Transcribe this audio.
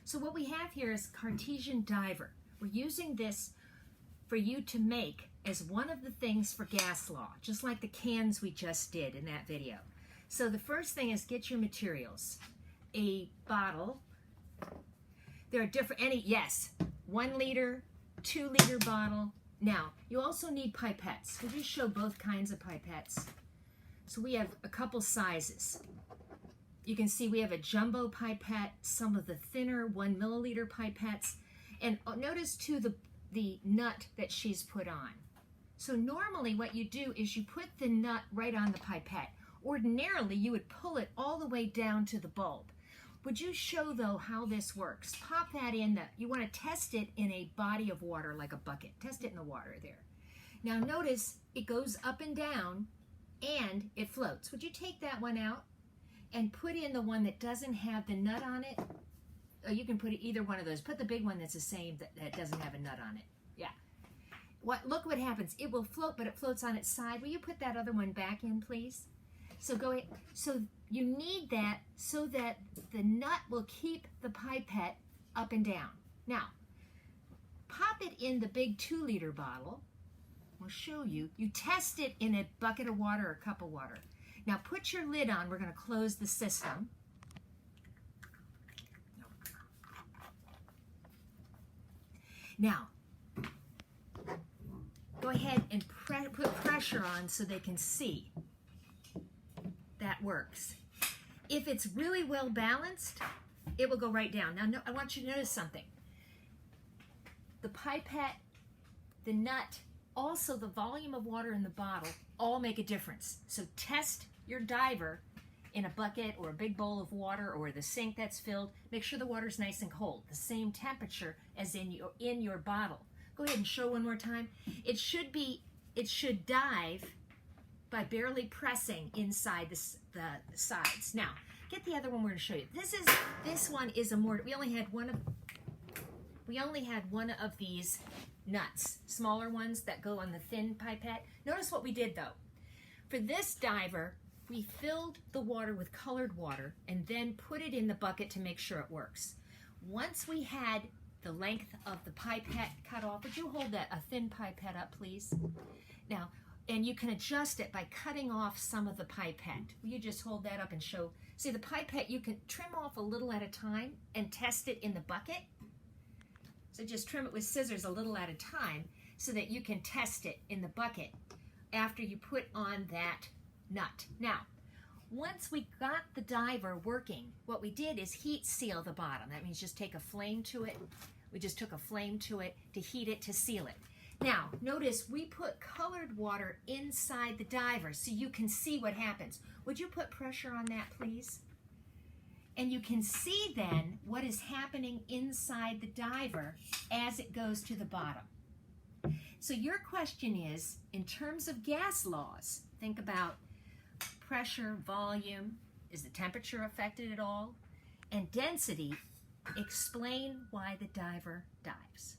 So what we have here is Cartesian Diver. We're using this for you to make as one of the things for gas law, just like the cans we just did in that video. So the first thing is get your materials. A bottle. There are different, 1 liter, 2 liter bottle. Now, you also need pipettes. Would you show both kinds of pipettes? So we have a couple sizes. You can see we have a jumbo pipette, some of the thinner 1 milliliter pipettes, and notice too the nut that she's put on. So normally what you do is you put the nut right on the pipette. Ordinarily you would pull it all the way down to the bulb. Would you show though how this works? Pop that in, you want to test it in a body of water like a bucket. Test it in the water there. Now notice it goes up and down and it floats. Would you take that one out and put in the one that doesn't have the nut on it? Or you can put either one of those. Put the big one that's the same that doesn't have a nut on it. Yeah. Look what happens. It will float, but it floats on its side. Will you put that other one back in, please? So go ahead. So you need that so that the nut will keep the pipette up and down. Now, pop it in the big 2 liter bottle. We'll show you. You test it in a bucket of water or a cup of water. Now put your lid on. We're going to close the system. Now, go ahead and put pressure on so they can see. That works. If it's really well balanced, it will go right down. Now, I want you to notice something. The pipette, the nut, also the volume of water in the bottle all make a difference. So test your diver in a bucket or a big bowl of water or the sink that's filled. Make sure the water's nice and cold, the same temperature as in your bottle. Go ahead and show one more time. It should dive by barely pressing inside the sides. Now, get the other one we're going to show you. This one is a more. We only had one of these nuts, smaller ones that go on the thin pipette. Notice what we did though. For this diver, we filled the water with colored water and then put it in the bucket to make sure it works. Once we had the length of the pipette cut off, would you hold a thin pipette up, please? Now, and you can adjust it by cutting off some of the pipette. Will you just hold that up and show? See, the pipette, you can trim off a little at a time and test it in the bucket. So just trim it with scissors a little at a time so that you can test it in the bucket after you put on that nut. Now, once we got the diver working, what we did is heat seal the bottom. That means just take a flame to it. We just took a flame to it to heat it, to seal it. Now, notice we put colored water inside the diver so you can see what happens. Would you put pressure on that, please? And you can see then what is happening inside the diver as it goes to the bottom. So your question is, in terms of gas laws, think about pressure, volume, is the temperature affected at all? And density, explain why the diver dives.